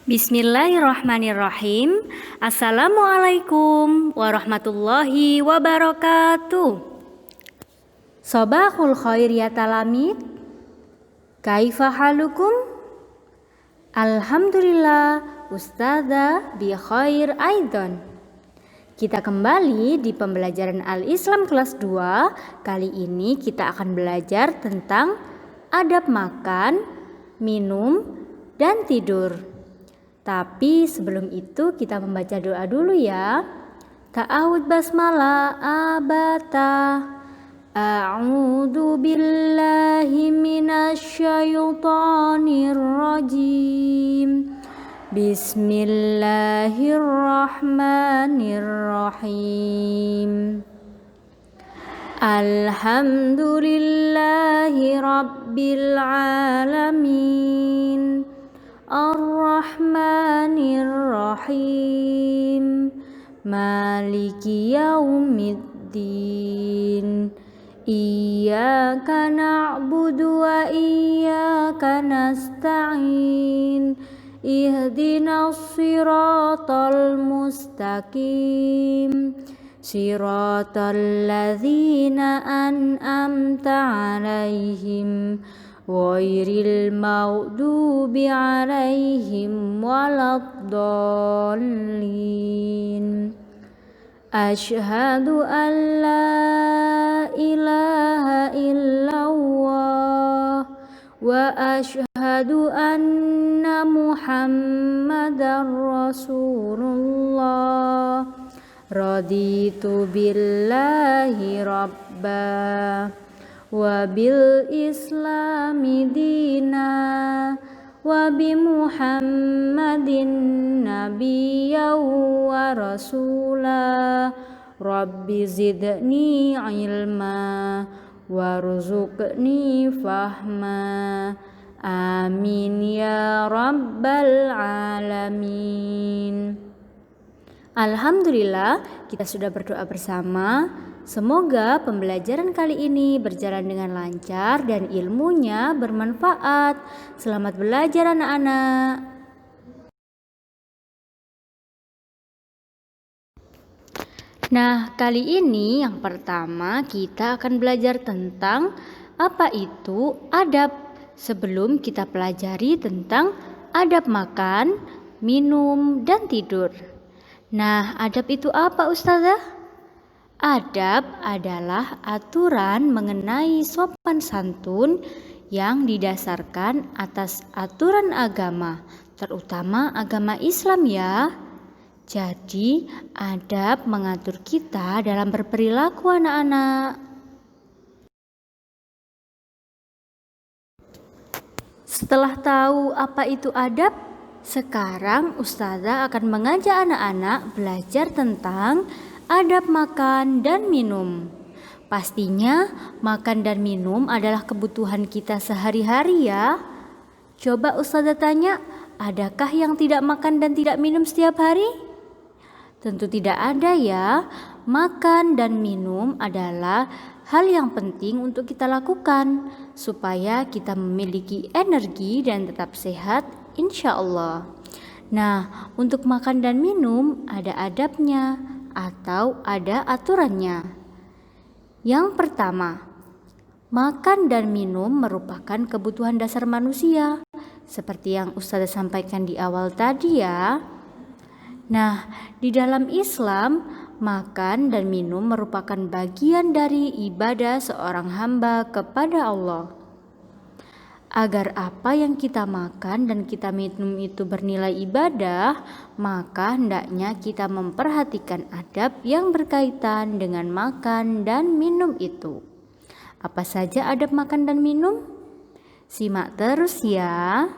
Bismillahirrahmanirrahim. Assalamualaikum warahmatullahi wabarakatuh. Sobahul khair ya talamid. Kaifa halukum? Alhamdulillah ustadzah bi khair aidon. Kita kembali di pembelajaran Al-Islam kelas 2. Kali ini kita akan belajar tentang adab makan, minum, dan tidur. Tapi sebelum itu kita membaca doa dulu ya. Ta'awud basmalah abata. A'udzu billahi minasyaitonir rajim. Bismillahirrahmanirrahim. Alhamdulillahi rabbil alamin. Ar-Rahmanir-Rahim. Maliki yaumiddin. Iyyaka na'budu wa iyyaka nasta'in. Ihdinas siratal mustaqim. Siratal ladzina an'amta 'alaihim ghairil maghdubi 'alaihim waladdallin. Asyhadu an la ilaha illallah wa asyhadu anna muhammadar rasulullah. Raditu billahi rabba wa bil islami dina wa bi muhammadin nabiyyan wa rasula. Rabbi zidni ilma warzuqni fahma. Amin ya rabbal alamin. Alhamdulillah, kita sudah berdoa bersama. Semoga pembelajaran kali ini berjalan dengan lancar dan ilmunya bermanfaat. Selamat belajar anak-anak. Nah, kali ini yang pertama kita akan belajar tentang apa itu adab. Sebelum kita pelajari tentang adab makan, minum, dan tidur. Nah, adab itu apa ustazah? Adab adalah aturan mengenai sopan santun yang didasarkan atas aturan agama, terutama agama Islam ya. Jadi, adab mengatur kita dalam berperilaku anak-anak. Setelah tahu apa itu adab, sekarang ustazah akan mengajak anak-anak belajar tentang adab makan dan minum. Pastinya makan dan minum adalah kebutuhan kita sehari-hari ya. Coba ustazah tanya, adakah yang tidak makan dan tidak minum setiap hari? Tentu tidak ada ya. Makan dan minum adalah hal yang penting untuk kita lakukan supaya kita memiliki energi dan tetap sehat insya Allah. Nah, untuk makan dan minum ada adabnya atau ada aturannya. Yang pertama, makan dan minum merupakan kebutuhan dasar manusia, seperti yang ustazah sampaikan di awal tadi ya. Nah, di dalam Islam, makan dan minum merupakan bagian dari ibadah seorang hamba kepada Allah. Agar apa yang kita makan dan kita minum itu bernilai ibadah, maka hendaknya kita memperhatikan adab yang berkaitan dengan makan dan minum itu. Apa saja adab makan dan minum? Simak terus ya.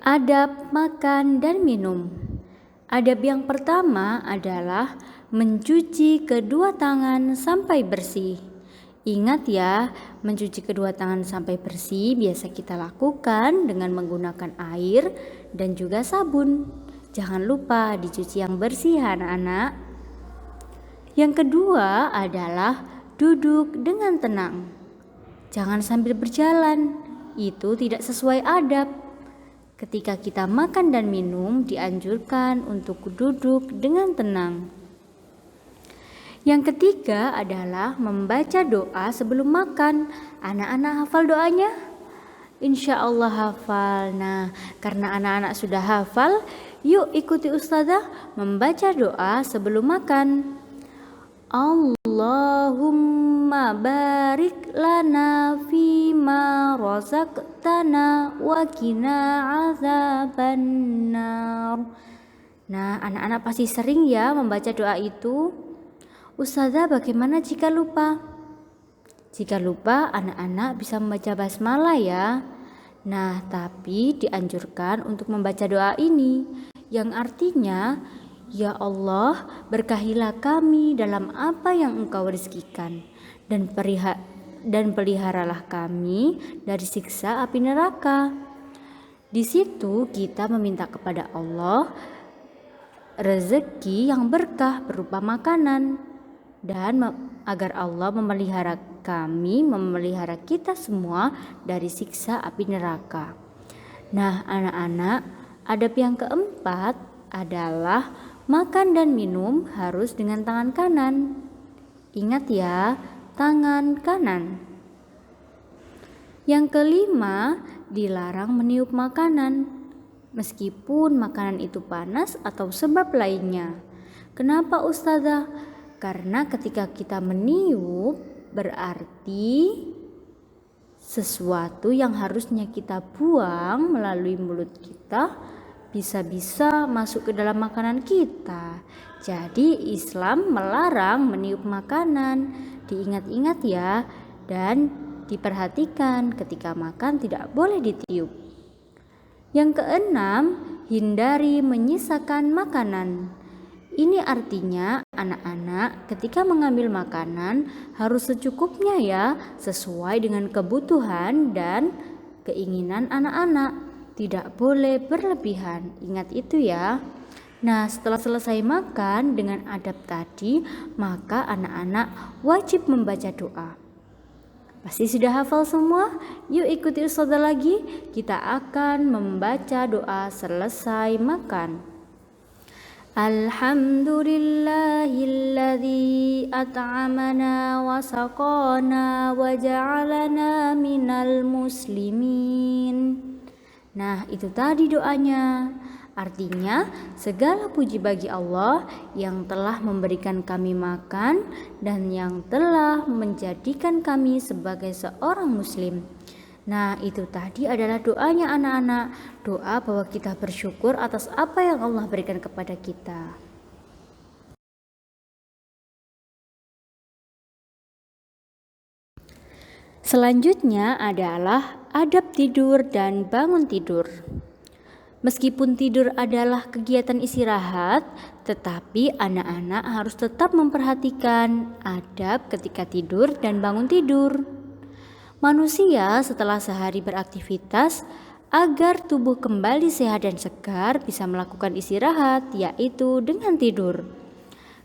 Adab makan dan minum. Adab yang pertama adalah mencuci kedua tangan sampai bersih. Ingat ya, mencuci kedua tangan sampai bersih biasa kita lakukan dengan menggunakan air dan juga sabun. Jangan lupa dicuci yang bersih anak-anak. Yang kedua adalah duduk dengan tenang. Jangan sambil berjalan, itu tidak sesuai adab. Ketika kita makan dan minum, dianjurkan untuk duduk dengan tenang. Yang ketiga adalah membaca doa sebelum makan. Anak-anak hafal doanya? Insya Allah hafal. Nah, karena anak-anak sudah hafal, yuk ikuti Ustazah membaca doa sebelum makan. Allahumma barik lana fima razaqtana wa qina azabannar. Nah, anak-anak pasti sering ya membaca doa itu. Ustazah, bagaimana jika lupa? Jika lupa, anak-anak bisa membaca basmalah ya. Nah, tapi dianjurkan untuk membaca doa ini, yang artinya, ya Allah, berkahilah kami dalam apa yang Engkau rezekikan, dan peliharalah kami dari siksa api neraka. Di situ kita meminta kepada Allah rezeki yang berkah berupa makanan, dan agar Allah memelihara kami, memelihara kita semua dari siksa api neraka. Nah, anak-anak, adab yang keempat adalah makan dan minum harus dengan tangan kanan. Ingat ya, tangan kanan. Yang kelima, dilarang meniup makanan, meskipun makanan itu panas atau sebab lainnya. Kenapa Ustazah? Karena ketika kita meniup, berarti sesuatu yang harusnya kita buang melalui mulut kita bisa-bisa masuk ke dalam makanan kita. Jadi Islam melarang meniup makanan. Diingat-ingat ya, dan diperhatikan ketika makan tidak boleh ditiup. Yang keenam, hindari menyisakan makanan. Ini artinya anak-anak ketika mengambil makanan harus secukupnya ya, sesuai dengan kebutuhan dan keinginan anak-anak. Tidak boleh berlebihan, ingat itu ya. Nah, setelah selesai makan dengan adab tadi, maka anak-anak wajib membaca doa. Pasti sudah hafal semua? Yuk ikuti Ustazah lagi. Kita akan membaca doa selesai makan. Alhamdulillahilladzi at'amana wa saqana wa ja'alana minal muslimin. Nah, itu tadi doanya. Artinya, segala puji bagi Allah yang telah memberikan kami makan dan yang telah menjadikan kami sebagai seorang muslim. Nah, itu tadi adalah doanya anak-anak. Doa bahwa kita bersyukur atas apa yang Allah berikan kepada kita. Selanjutnya adalah adab tidur dan bangun tidur. Meskipun tidur adalah kegiatan istirahat, tetapi anak-anak harus tetap memperhatikan adab ketika tidur dan bangun tidur. Manusia setelah sehari beraktivitas, agar tubuh kembali sehat dan segar bisa melakukan istirahat, yaitu dengan tidur.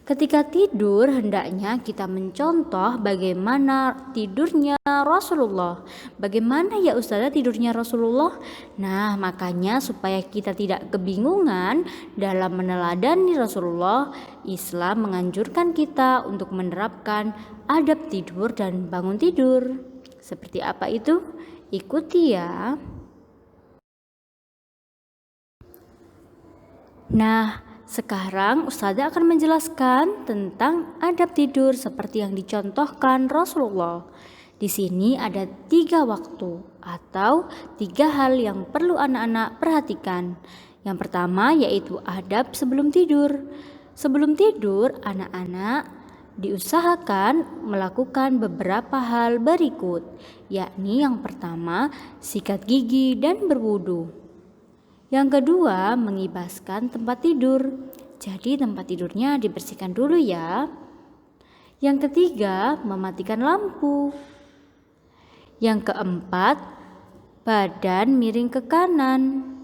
Ketika tidur, hendaknya kita mencontoh bagaimana tidurnya Rasulullah. Bagaimana ya Ustazah tidurnya Rasulullah? Nah, makanya supaya kita tidak kebingungan dalam meneladani Rasulullah, Islam menganjurkan kita untuk menerapkan adab tidur dan bangun tidur. Seperti apa itu? Ikuti ya. Nah, sekarang Ustazah akan menjelaskan tentang adab tidur seperti yang dicontohkan Rasulullah. Di sini ada 3 waktu atau 3 hal yang perlu anak-anak perhatikan. Yang pertama yaitu adab sebelum tidur. Sebelum tidur, anak-anak diusahakan melakukan beberapa hal berikut, yakni yang pertama, sikat gigi dan berwudu. Yang kedua, mengibaskan tempat tidur. Jadi tempat tidurnya dibersihkan dulu ya. Yang ketiga, mematikan lampu. Yang keempat, badan miring ke kanan.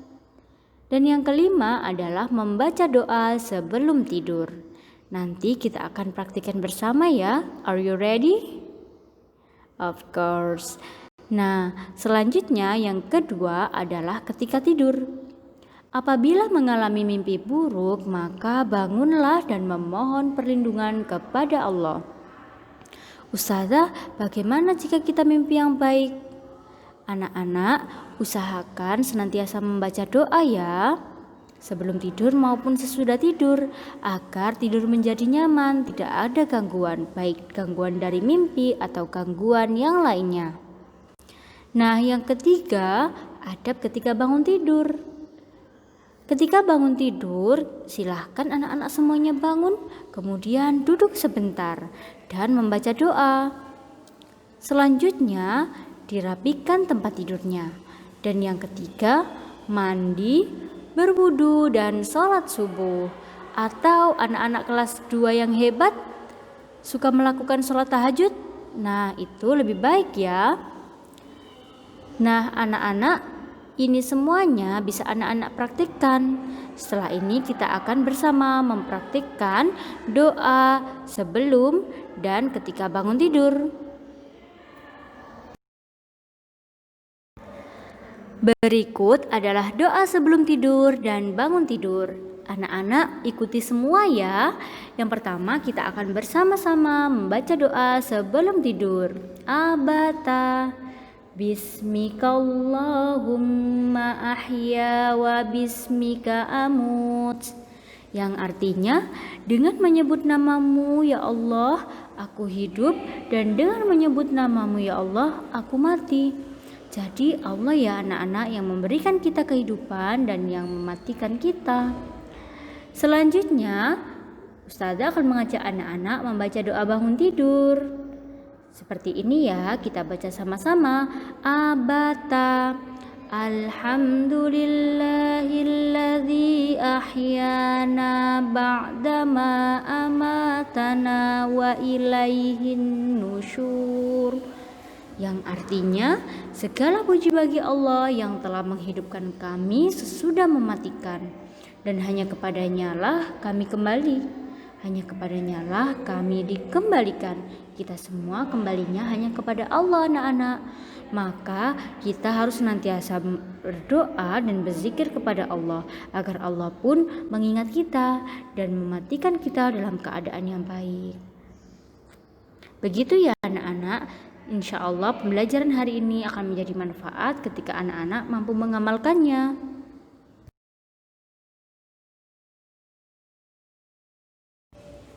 Dan yang kelima adalah membaca doa sebelum tidur. Nanti kita akan praktikkan bersama ya. Are you ready? Of course. Nah, selanjutnya yang kedua adalah ketika tidur. Apabila mengalami mimpi buruk, maka bangunlah dan memohon perlindungan kepada Allah. Ustazah, bagaimana jika kita mimpi yang baik? Anak-anak, usahakan senantiasa membaca doa ya, sebelum tidur maupun sesudah tidur, agar tidur menjadi nyaman, tidak ada gangguan, baik gangguan dari mimpi atau gangguan yang lainnya. Nah, yang ketiga, adab ketika bangun tidur. Ketika bangun tidur, silahkan anak-anak semuanya bangun, kemudian duduk sebentar dan membaca doa. Selanjutnya, dirapikan tempat tidurnya. Dan yang ketiga, mandi, berwudu, dan sholat subuh. Atau anak-anak kelas 2 yang hebat suka melakukan sholat tahajud, nah itu lebih baik ya. Nah, anak-anak, ini semuanya bisa anak-anak praktikkan. Setelah ini kita akan bersama mempraktikkan doa sebelum dan ketika bangun tidur. Berikut adalah doa sebelum tidur dan bangun tidur. Anak-anak ikuti semua ya. Yang pertama kita akan bersama-sama membaca doa sebelum tidur. Abata Bismikallahumma ahya wa bismika amut, yang artinya dengan menyebut namamu ya Allah aku hidup, dan dengan menyebut namamu ya Allah aku mati. Jadi Allah ya anak-anak yang memberikan kita kehidupan dan yang mematikan kita. Selanjutnya Ustazah akan mengajak anak-anak membaca doa bangun tidur. Seperti ini ya, kita baca sama-sama. Abata Alhamdulillahilladzi ahyana ba'dama amatana wa ilaihin nusyur, yang artinya segala puji bagi Allah yang telah menghidupkan kami sesudah mematikan, dan hanya kepadanya lah kami kembali. Hanya kepadanya lah kami dikembalikan. Kita semua kembalinya hanya kepada Allah anak-anak. Maka kita harus senantiasa berdoa dan berzikir kepada Allah, agar Allah pun mengingat kita dan mematikan kita dalam keadaan yang baik. Begitu ya anak-anak. Insya Allah pembelajaran hari ini akan menjadi manfaat ketika anak-anak mampu mengamalkannya.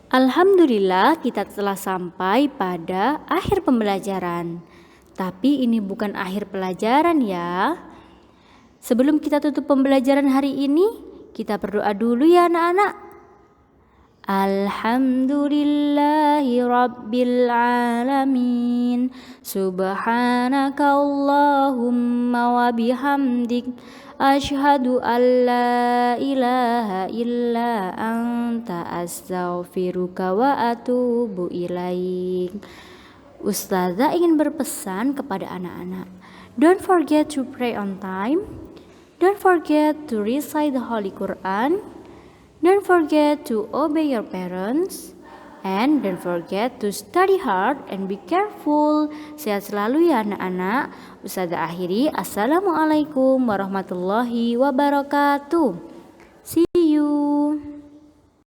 Alhamdulillah kita telah sampai pada akhir pembelajaran. Tapi ini bukan akhir pelajaran ya. Sebelum kita tutup pembelajaran hari ini, kita berdoa dulu ya anak-anak. Alhamdulillahi rabbil alamin. Subhanakallahumma wa bihamdik. Asyhadu an la ilaha illa anta astaghfiruka wa atubu ilaik. Ustazah ingin berpesan kepada anak-anak, don't forget to pray on time, don't forget to recite the Holy Quran, don't forget to obey your parents, and don't forget to study hard and be careful. Sehat selalu ya anak-anak. Ustazah akhiri, assalamualaikum warahmatullahi wabarakatuh.